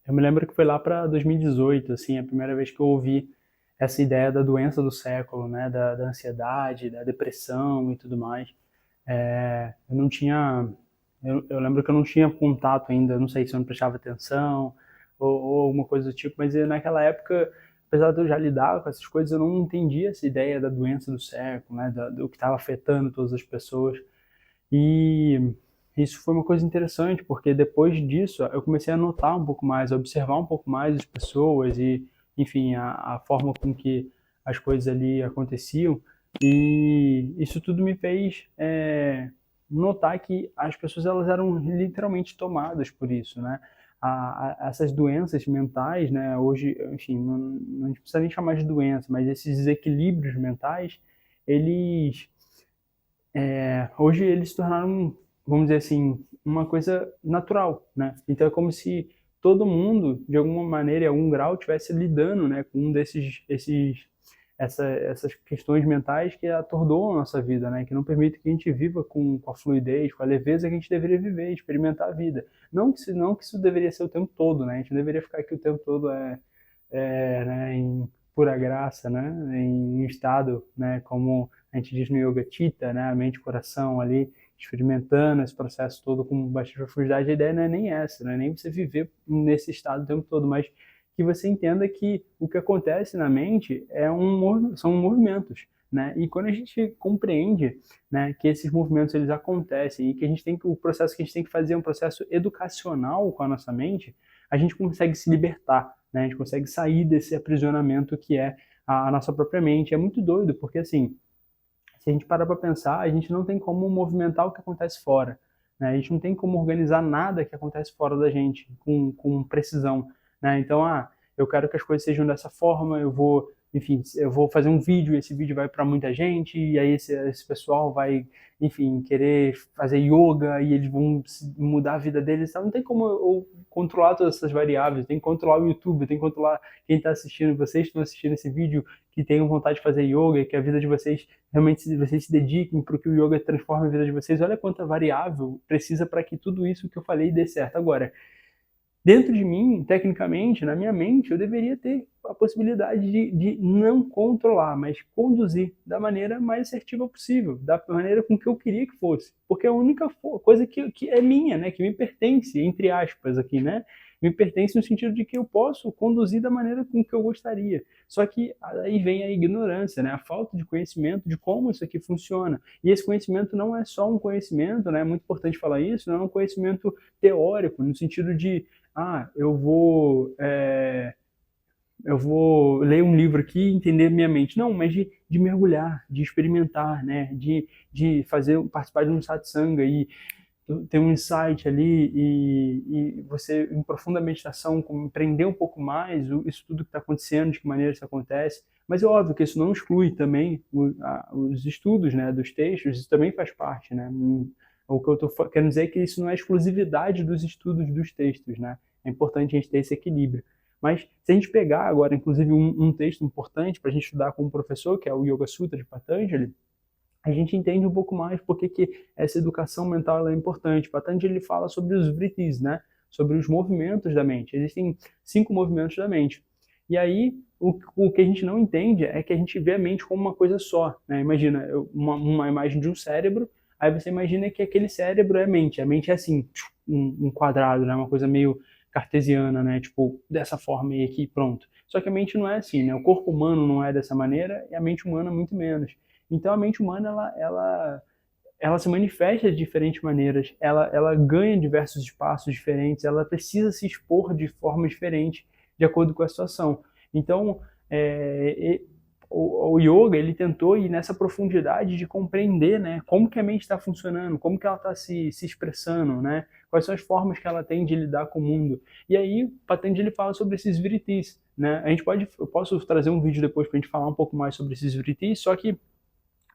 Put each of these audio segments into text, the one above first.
Eu me lembro que foi lá para 2018, assim, a primeira vez que eu ouvi essa ideia da doença do século, né, da ansiedade, da depressão e tudo mais. Eu não tinha, eu lembro que eu não tinha contato ainda, não sei se eu não prestava atenção ou alguma coisa do tipo, mas naquela época, apesar de eu já lidar com essas coisas, eu não entendia essa ideia da doença do século, né, do que estava afetando todas as pessoas. E isso foi uma coisa interessante, porque depois disso eu comecei a notar um pouco mais, a observar um pouco mais as pessoas e, enfim, a forma com que as coisas ali aconteciam. E isso tudo me fez notar que as pessoas elas eram literalmente tomadas por isso, né? Essas doenças mentais, né? Hoje, enfim, não precisa nem chamar de doença, mas esses desequilíbrios mentais, eles hoje eles se tornaram, vamos dizer assim, uma coisa natural, né? Então é como se todo mundo, de alguma maneira, em algum grau, estivesse lidando, né, com um essas questões mentais que atordoam a nossa vida, né? Que não permite que a gente viva com a fluidez, com a leveza que a gente deveria viver, experimentar a vida. Não que isso deveria ser o tempo todo, né? A gente não deveria ficar aqui o tempo todo né, em pura graça, né, em estado, né, como a gente diz no Yoga Chitta, né, a mente e coração ali, experimentando esse processo todo com bastante profundidade. A ideia não é nem essa, não é nem você viver nesse estado o tempo todo, mas que você entenda que o que acontece na mente são movimentos, né? E quando a gente compreende, né, que esses movimentos eles acontecem e que o processo que a gente tem que fazer é um processo educacional com a nossa mente, a gente consegue se libertar, né? A gente consegue sair desse aprisionamento que é a nossa própria mente. É muito doido, porque assim, se a gente parar para pensar, a gente não tem como movimentar o que acontece fora, né? A gente não tem como organizar nada que acontece fora da gente com precisão, né? Então, eu quero que as coisas sejam dessa forma, enfim, eu vou fazer um vídeo, esse vídeo vai para muita gente, e aí esse pessoal vai, enfim, querer fazer yoga e eles vão mudar a vida deles. Então, não tem como eu controlar todas essas variáveis, tem que controlar o YouTube, tem que controlar quem está assistindo, vocês estão assistindo esse vídeo, que tenham vontade de fazer yoga, que a vida de vocês realmente vocês se dediquem para que o yoga transforme a vida de vocês. Olha quanta variável precisa para que tudo isso que eu falei dê certo. Agora, dentro de mim, tecnicamente, na minha mente, eu deveria ter a possibilidade de não controlar, mas conduzir da maneira mais assertiva possível, da maneira com que eu queria que fosse. Porque é a única coisa que é minha, né, que me pertence, entre aspas, aqui, né? Me pertence no sentido de que eu posso conduzir da maneira com que eu gostaria. Só que aí vem a ignorância, né? A falta de conhecimento de como isso aqui funciona. E esse conhecimento não é só um conhecimento, né? É muito importante falar isso, não é um conhecimento teórico, no sentido de eu vou ler um livro aqui e entender minha mente. Não, mas de mergulhar, de experimentar, né? De participar de um satsanga e ter um insight ali e você, em profunda meditação, compreender um pouco mais isso tudo que está acontecendo, de que maneira isso acontece. Mas é óbvio que isso não exclui também os estudos, né, dos textos, isso também faz parte, né? O que eu estou querendo dizer é que isso não é exclusividade dos estudos dos textos, né? É importante a gente ter esse equilíbrio. Mas se a gente pegar agora, inclusive, um texto importante para a gente estudar com o professor, que é o Yoga Sutra de Patanjali, a gente entende um pouco mais por que essa educação mental é importante. Patanjali fala sobre os vrittis, né? Sobre os movimentos da mente. Existem 5 movimentos da mente. E aí, o que a gente não entende é que a gente vê a mente como uma coisa só, né? Imagina uma imagem de um cérebro, aí você imagina que aquele cérebro é a mente. A mente é assim, um quadrado, né? Uma coisa meio cartesiana, né? Tipo, dessa forma e aqui, pronto. Só que a mente não é assim, né? O corpo humano não é dessa maneira e a mente humana muito menos. Então a mente humana ela se manifesta de diferentes maneiras, ela ganha diversos espaços diferentes, ela precisa se expor de forma diferente de acordo com a situação. Então o yoga ele tentou ir nessa profundidade de compreender, né, como que a mente está funcionando, como que ela está se expressando, né, quais são as formas que ela tem de lidar com o mundo. E aí Patanjali fala sobre esses vrittis, né? Eu posso trazer um vídeo depois para a gente falar um pouco mais sobre esses vrittis, só que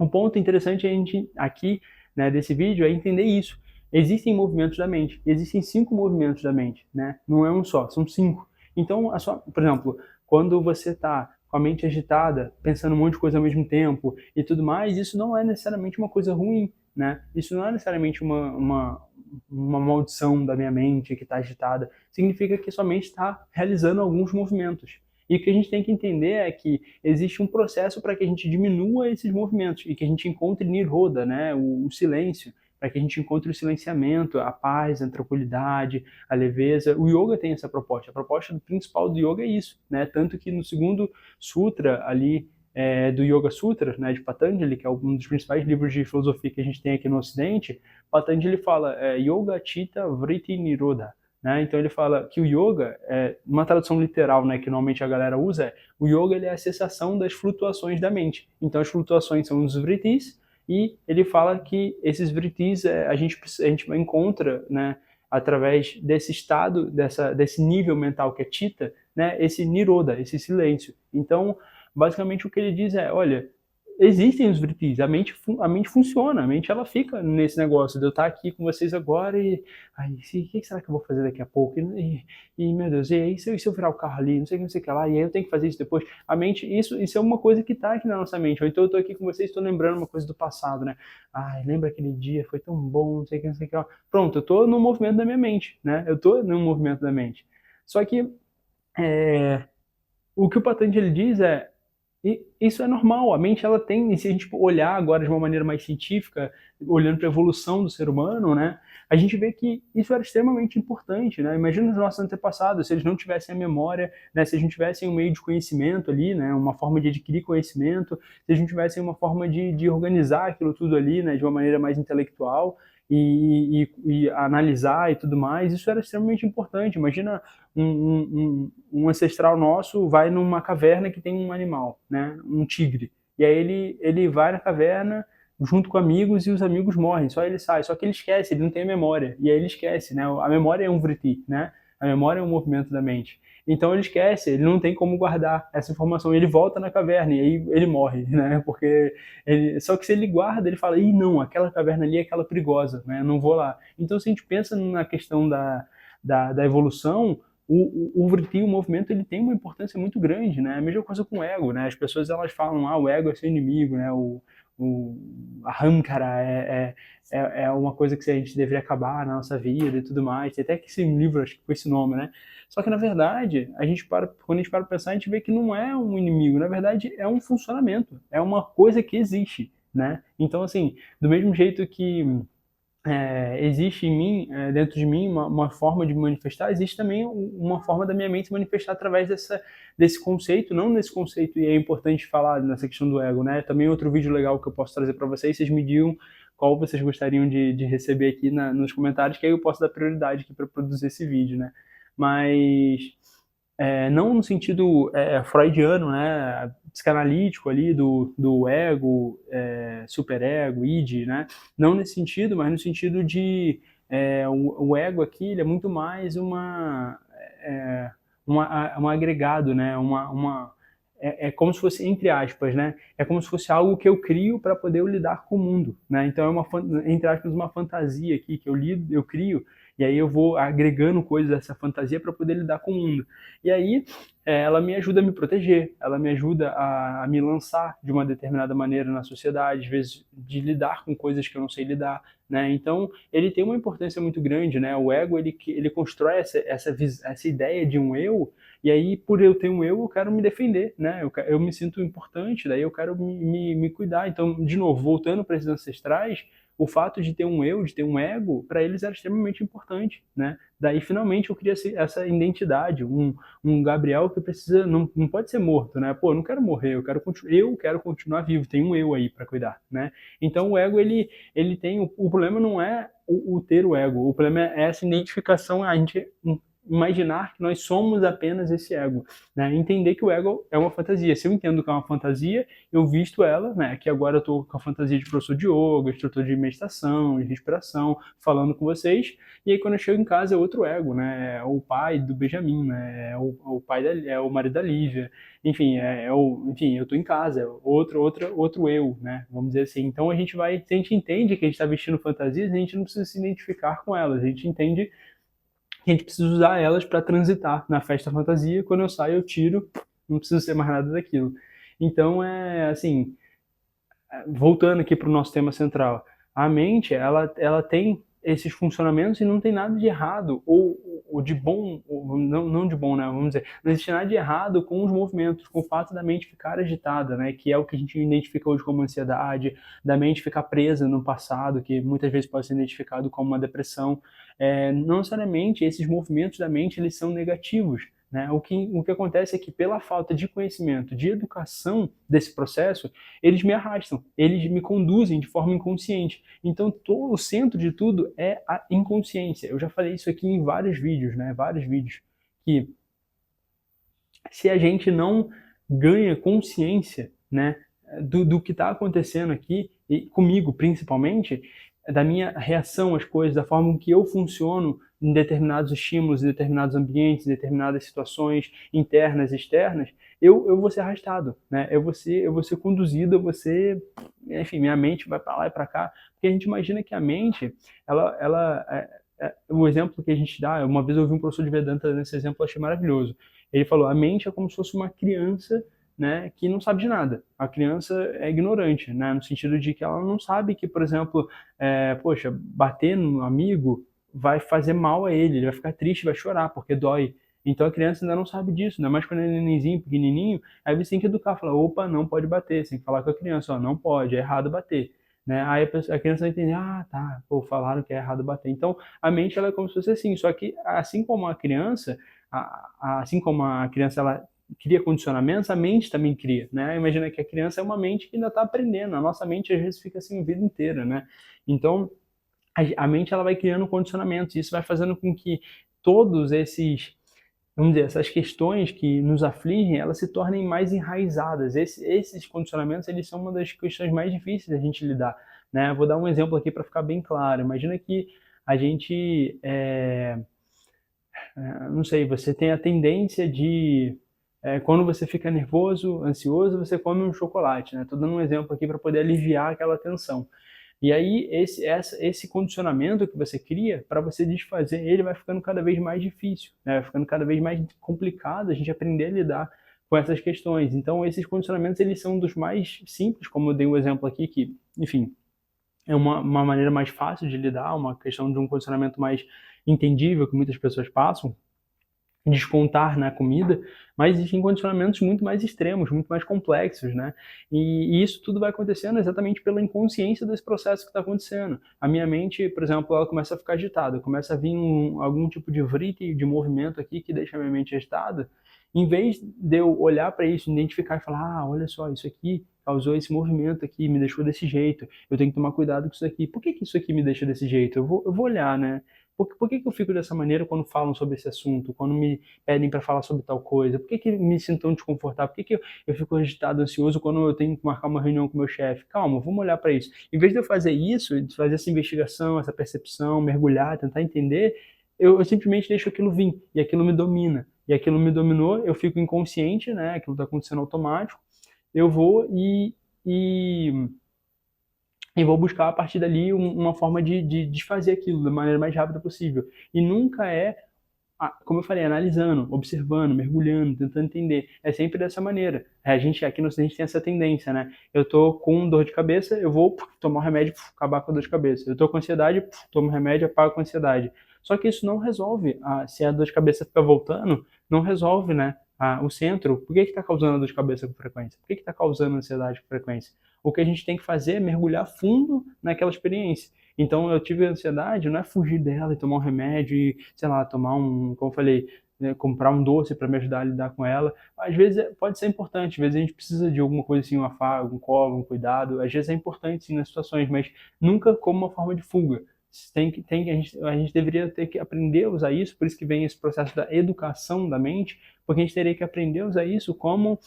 um ponto interessante a gente aqui, né, desse vídeo é entender isso. Existem movimentos da mente, existem 5 movimentos da mente, né? Não é um só, são 5. Então, por exemplo, quando você está com a mente agitada, pensando um monte de coisa ao mesmo tempo e tudo mais, isso não é necessariamente uma coisa ruim, né? Isso não é necessariamente uma maldição da minha mente que está agitada. Significa que sua mente está realizando alguns movimentos. E o que a gente tem que entender é que existe um processo para que a gente diminua esses movimentos e que a gente encontre niroda, né, o silêncio, para que a gente encontre o silenciamento, a paz, a tranquilidade, a leveza. O yoga tem essa proposta. A proposta principal do yoga é isso, né? Tanto que no segundo sutra ali do Yoga Sutra, né, de Patanjali, que é um dos principais livros de filosofia que a gente tem aqui no Ocidente, Patanjali fala Yoga Chitta Vritti Nirodha. Né? Então ele fala que o yoga, uma tradução literal, né, que normalmente a galera usa, o yoga ele é a cessação das flutuações da mente. Então as flutuações são os vrittis, e ele fala que esses vrittis a gente encontra, né, através desse estado, desse nível mental que é chitta, né, esse nirodha, esse silêncio. Então, basicamente o que ele diz é, olha, existem os vrittis, a mente funciona, a mente ela fica nesse negócio de eu estar aqui com vocês agora e aí, o que será que eu vou fazer daqui a pouco? Meu Deus, e aí se eu virar o carro ali, não sei o que lá, e aí eu tenho que fazer isso depois. A mente, isso é uma coisa que está aqui na nossa mente. Ou então eu estou aqui com vocês, estou lembrando uma coisa do passado, né? Ai, lembra aquele dia, foi tão bom, não sei o que lá. Pronto, eu estou no movimento da minha mente, né? Eu estou no movimento da mente. Só que o que o Patanjali diz é, e isso é normal, a mente ela tem, e se a gente olhar agora de uma maneira mais científica, olhando para a evolução do ser humano, né, a gente vê que isso era extremamente importante, né? Imagina os nossos antepassados, se eles não tivessem a memória, né, se eles não tivessem um meio de conhecimento ali, né, uma forma de adquirir conhecimento, se eles não tivessem uma forma de organizar aquilo tudo ali, né, de uma maneira mais intelectual, e analisar e tudo mais, isso era extremamente importante. Imagina um ancestral nosso vai numa caverna que tem um animal, né, um tigre, e aí ele vai na caverna junto com amigos e os amigos morrem, só ele sai, só que ele esquece, ele não tem memória, e aí ele esquece, né, a memória é um vritti, né, a memória é um movimento da mente. Então ele esquece, ele não tem como guardar essa informação, ele volta na caverna e aí ele morre, né? Porque só que se ele guarda, ele fala, ih, não, aquela caverna ali é aquela perigosa, né? Eu não vou lá. Então se a gente pensa na questão da evolução, o vritti, o movimento, ele tem uma importância muito grande, né? A mesma coisa com o ego, né? As pessoas elas falam, o ego é seu inimigo, né? O ahankara é uma coisa que a gente deveria acabar na nossa vida e tudo mais. Tem até que esse livro, acho que foi esse nome, né? Só que, na verdade, quando a gente para pensar, a gente vê que não é um inimigo. Na verdade, é um funcionamento. É uma coisa que existe, né? Então, assim, do mesmo jeito que existe em mim, dentro de mim, uma forma de me manifestar, existe também uma forma da minha mente se manifestar através desse conceito, não nesse conceito, e é importante falar nessa questão do ego, né? Também outro vídeo legal que eu posso trazer para vocês me digam qual vocês gostariam de receber aqui nos comentários, que aí eu posso dar prioridade aqui para produzir esse vídeo, né? Mas não no sentido freudiano, né, psicanalítico ali do ego, superego, id, né, não nesse sentido, mas no sentido de o ego aqui ele é muito mais um agregado, né, como se fosse, entre aspas, né, é como se fosse algo que eu crio para poder lidar com o mundo, né, então entre aspas, uma fantasia aqui que eu crio, e aí eu vou agregando coisas dessa fantasia para poder lidar com o mundo. E aí ela me ajuda a me proteger, ela me ajuda a me lançar de uma determinada maneira na sociedade, às vezes de lidar com coisas que eu não sei lidar, né? Então ele tem uma importância muito grande, né? O ego ele constrói essa ideia de um eu, e aí por eu ter um eu quero me defender, né? Eu me sinto importante, daí eu quero me cuidar. Então, de novo, voltando para esses ancestrais, o fato de ter um eu, de ter um ego, para eles era extremamente importante, né? Daí, finalmente, eu queria essa identidade, um Gabriel que precisa, não pode ser morto, né? Pô, eu não quero morrer, eu quero continuar vivo, tem um eu aí para cuidar, né? Então, o ego, ele tem, o problema não é o ter o ego, o problema é essa identificação, a gente imaginar que nós somos apenas esse ego, né? Entender que o ego é uma fantasia. Se eu entendo que é uma fantasia, eu visto ela, né? Que agora eu estou com a fantasia de professor de yoga, instrutor de meditação, de respiração, falando com vocês. E aí quando eu chego em casa é outro ego, né? É o pai do Benjamin, né? É o pai é o marido da Lívia. Enfim, enfim, eu estou em casa, é outro eu, né? Vamos dizer assim. Então se a gente entende que a gente está vestindo fantasias, a gente não precisa se identificar com elas. A gente entende que a gente precisa usar elas para transitar na festa fantasia. Quando eu saio, eu tiro, não preciso ser mais nada daquilo. Então, assim, voltando aqui para o nosso tema central, a mente, ela tem esses funcionamentos e não tem nada de errado, ou de bom, ou não de bom, né? Vamos dizer, não existe nada de errado com os movimentos, com o fato da mente ficar agitada, né? Que é o que a gente identifica hoje como ansiedade, da mente ficar presa no passado, que muitas vezes pode ser identificado como uma depressão. Não necessariamente esses movimentos da mente eles são negativos. Né? O que acontece é que, pela falta de conhecimento, de educação desse processo, eles me arrastam, eles me conduzem de forma inconsciente. Então, o centro de tudo é a inconsciência. Eu já falei isso aqui em vários vídeos, né? Vários vídeos. Que se a gente não ganha consciência, né, do que está acontecendo aqui, e comigo principalmente, da minha reação às coisas, da forma que eu funciono em determinados estímulos, em determinados ambientes, em determinadas situações internas e externas, eu vou ser arrastado, né? Eu vou ser conduzido, enfim, minha mente vai para lá e para cá, porque a gente imagina que a mente, o exemplo que a gente dá, uma vez eu ouvi um professor de Vedanta nesse exemplo, eu achei maravilhoso. Ele falou, a mente é como se fosse uma criança, né, que não sabe de nada. A criança é ignorante, né, no sentido de que ela não sabe que, por exemplo, poxa, bater no amigo vai fazer mal a ele vai ficar triste, vai chorar, porque dói. Então a criança ainda não sabe disso, ainda mais quando é nenenzinho, pequenininho, aí você tem que educar, falar, opa, não pode bater, você tem que falar com a criança, ó, não pode, é errado bater. Né? Aí a criança vai entender, ah, tá, pô, falaram que é errado bater. Então a mente ela é como se fosse assim, só que assim como a criança, assim como a criança ela cria condicionamentos, a mente também cria, né? Imagina que a criança é uma mente que ainda está aprendendo, a nossa mente às vezes fica assim a vida inteira, né? Então, a mente ela vai criando condicionamentos, e isso vai fazendo com que todos esses, vamos dizer, essas questões que nos afligem, elas se tornem mais enraizadas. Esses condicionamentos, eles são uma das questões mais difíceis da gente lidar, né? Vou dar um exemplo aqui para ficar bem claro. Imagina que a gente não sei, você tem a tendência de, quando você fica nervoso, ansioso, você come um chocolate, né? Tô dando um exemplo aqui para poder aliviar aquela tensão. E aí, esse condicionamento que você cria, para você desfazer ele, vai ficando cada vez mais difícil, né? Vai ficando cada vez mais complicado a gente aprender a lidar com essas questões. Então, esses condicionamentos, eles são dos mais simples, como eu dei um exemplo aqui, que, enfim, é uma maneira mais fácil de lidar, uma questão de um condicionamento mais entendível que muitas pessoas passam, descontar na comida, mas existem condicionamentos muito mais extremos, muito mais complexos, né? E isso tudo vai acontecendo exatamente pela inconsciência desse processo que está acontecendo. A minha mente, por exemplo, ela começa a ficar agitada, começa a vir algum tipo de vrite, de movimento aqui que deixa a minha mente agitada. Em vez de eu olhar para isso, identificar e falar, ah, olha só, isso aqui causou esse movimento aqui, me deixou desse jeito, eu tenho que tomar cuidado com isso aqui. Por que isso aqui me deixa desse jeito? Eu vou olhar, né? Por que eu fico dessa maneira quando falam sobre esse assunto, quando me pedem para falar sobre tal coisa? Por que me sinto tão desconfortável? Por que eu fico agitado, ansioso quando eu tenho que marcar uma reunião com o meu chefe? Calma, vamos olhar para isso. Em vez de eu fazer isso, de fazer essa investigação, essa percepção, mergulhar, tentar entender, eu simplesmente deixo aquilo vir e aquilo me domina. E aquilo me dominou, eu fico inconsciente, né? Aquilo está acontecendo automático. Eu vou e vou buscar a partir dali uma forma de desfazer aquilo da maneira mais rápida possível. E nunca como eu falei, analisando, observando, mergulhando, tentando entender. É sempre dessa maneira. A gente aqui no Ocidente tem essa tendência, né? Eu tô com dor de cabeça, eu vou tomar um remédio, acabar com a dor de cabeça. Eu tô com ansiedade, tomo um remédio, apago com a ansiedade. Só que isso não resolve. Se a dor de cabeça fica voltando, não resolve, né? O centro. Por que está causando a dor de cabeça com frequência? Por que está causando ansiedade com frequência? O que a gente tem que fazer é mergulhar fundo naquela experiência. Então eu tive ansiedade, não é fugir dela e tomar um remédio e, sei lá, tomar como eu falei, né, comprar um doce para me ajudar a lidar com ela. Às vezes pode ser importante, às vezes a gente precisa de alguma coisa assim, um afago, um colo, um cuidado. Às vezes é importante sim nas situações, mas nunca como uma forma de fuga. A gente deveria ter que aprender a usar isso, por isso que vem esse processo da educação da mente, porque a gente teria que aprender a usar isso como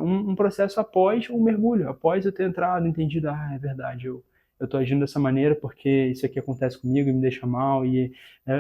um processo após o mergulho, após eu ter entrado, entendido, é verdade, eu estou agindo dessa maneira porque isso aqui acontece comigo e me deixa mal, e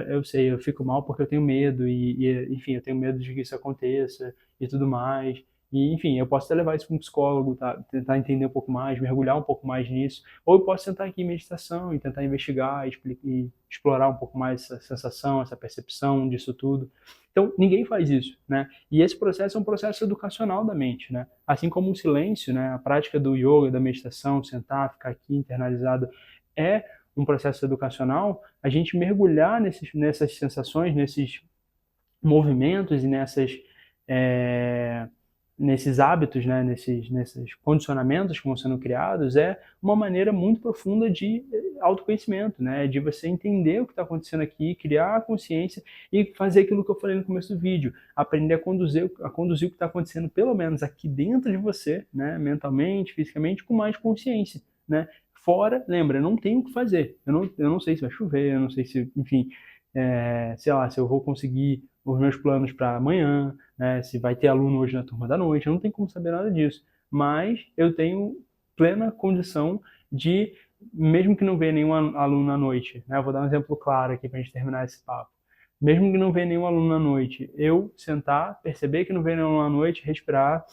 eu sei, eu fico mal porque eu tenho medo, enfim, eu tenho medo de que isso aconteça e tudo mais. E, enfim, eu posso até levar isso para um psicólogo, tá? Tentar entender um pouco mais, mergulhar um pouco mais nisso. Ou eu posso sentar aqui em meditação e tentar investigar e explorar um pouco mais essa sensação, essa percepção disso tudo. Então, ninguém faz isso, né? E esse processo é um processo educacional da mente, né? Assim como o silêncio, né? A prática do yoga, da meditação, sentar, ficar aqui internalizado, é um processo educacional, a gente mergulhar nessas sensações, nesses movimentos e nesses hábitos, né, nesses condicionamentos que vão sendo criados, é uma maneira muito profunda de autoconhecimento, né, de você entender o que está acontecendo aqui, criar a consciência e fazer aquilo que eu falei no começo do vídeo, aprender a conduzir o que está acontecendo, pelo menos aqui dentro de você, né, mentalmente, fisicamente, com mais consciência, né. Fora, lembra, eu não tenho o que fazer, eu não sei se vai chover, eu não sei se, enfim, sei lá, se eu vou conseguir os meus planos para amanhã, né, se vai ter aluno hoje na turma da noite, eu não tenho como saber nada disso. Mas eu tenho plena condição de, mesmo que não venha nenhum aluno à noite, né, eu vou dar um exemplo claro aqui para a gente terminar esse papo. Mesmo que não venha nenhum aluno à noite, eu sentar, perceber que não vem nenhum aluno à noite, respirar,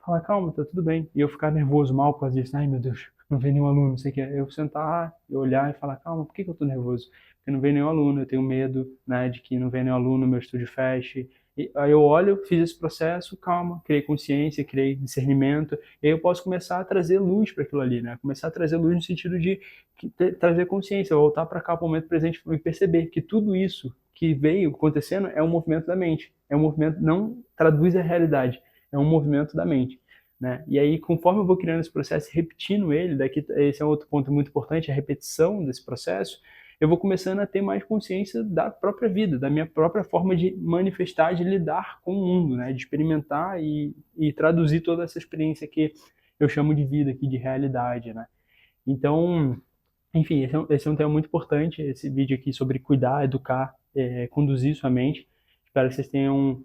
falar, calma, tá tudo bem. E eu ficar nervoso mal por causa disso. Ai, meu Deus, não vem nenhum aluno, não sei o que. Eu sentar, eu olhar e falar, calma, por que eu tô nervoso? Porque não vem nenhum aluno, eu tenho medo, né, de que não venha nenhum aluno, meu estúdio feche. E aí eu olho, fiz esse processo, calma, criei consciência, criei discernimento, e aí eu posso começar a trazer luz para aquilo ali, né? Começar a trazer luz no sentido de trazer consciência, voltar para cá, para o momento presente e perceber que tudo isso que veio acontecendo é um movimento da mente. É um movimento, não traduz a realidade, é um movimento da mente. Né? E aí, conforme eu vou criando esse processo, repetindo ele, daqui esse é um outro ponto muito importante, a repetição desse processo, eu vou começando a ter mais consciência da própria vida, da minha própria forma de manifestar, de lidar com o mundo, né? De experimentar e traduzir toda essa experiência que eu chamo de vida aqui, de realidade, né? Então, enfim, esse é um tema muito importante, esse vídeo aqui sobre cuidar, educar, conduzir sua mente. Espero que vocês tenha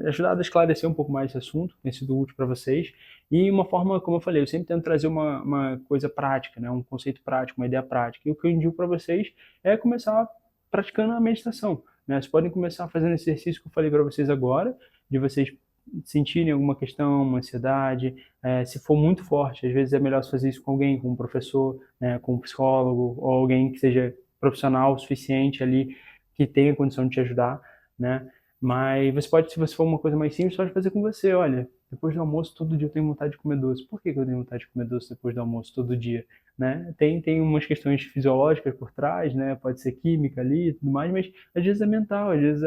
ajudado a esclarecer um pouco mais esse assunto, tenha sido útil para vocês. E uma forma, como eu falei, eu sempre tento trazer uma coisa prática, né? Um conceito prático, uma ideia prática. E o que eu indico para vocês é começar praticando a meditação, né? Vocês podem começar fazendo esse exercício que eu falei para vocês agora, de vocês sentirem alguma questão, uma ansiedade, se for muito forte, às vezes é melhor fazer isso com alguém, com um professor, né, com um psicólogo, ou alguém que seja profissional o suficiente ali, que tenha condição de te ajudar, né? Mas você pode, se você for uma coisa mais simples, pode fazer com você, olha, depois do almoço todo dia eu tenho vontade de comer doce. Por que eu tenho vontade de comer doce depois do almoço todo dia? Né? Tem umas questões fisiológicas por trás, né? Pode ser química ali e tudo mais, mas às vezes é mental, às vezes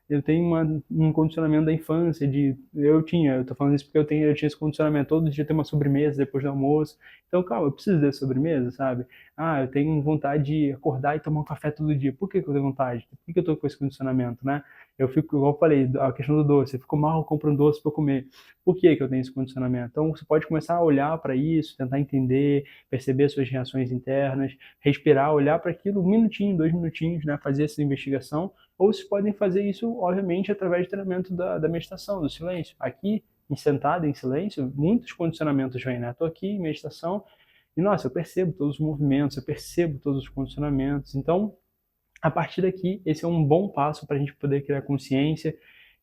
eu tenho um condicionamento da infância eu tô falando isso porque eu tinha esse condicionamento, todo dia ter uma sobremesa depois do almoço. Então, calma, eu preciso dessa sobremesa, sabe? Ah, eu tenho vontade de acordar e tomar um café todo dia. Por que eu tenho vontade? Por que eu tô com esse condicionamento, né? Eu fico, igual eu falei, a questão do doce, eu fico mal, eu compro um doce para comer. Por que eu tenho esse condicionamento? Então, você pode começar a olhar para isso, tentar entender, perceber suas reações internas, respirar, olhar para aquilo 1 minutinho, 2 minutinhos, né? Fazer essa investigação. Ou vocês podem fazer isso, obviamente, através do treinamento da meditação, do silêncio. Aqui, sentado em silêncio, muitos condicionamentos vêm, né? Estou aqui em meditação e, nossa, eu percebo todos os movimentos, eu percebo todos os condicionamentos. Então, a partir daqui, esse é um bom passo para a gente poder criar consciência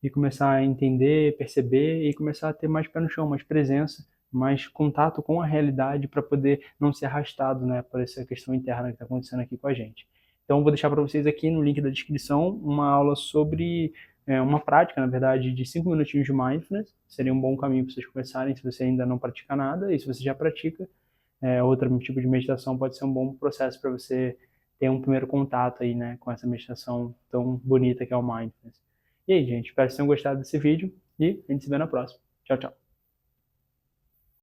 e começar a entender, perceber e começar a ter mais pé no chão, mais presença, mais contato com a realidade para poder não ser arrastado, né, por essa questão interna que está acontecendo aqui com a gente. Então, vou deixar para vocês aqui no link da descrição uma aula sobre uma prática, na verdade, de 5 minutinhos de mindfulness. Seria um bom caminho para vocês começarem se você ainda não pratica nada, e se você já pratica, outro tipo de meditação pode ser um bom processo para você ter um primeiro contato aí, né, com essa meditação tão bonita que é o Mindfulness. E aí, gente, espero que vocês tenham gostado desse vídeo e a gente se vê na próxima. Tchau, tchau.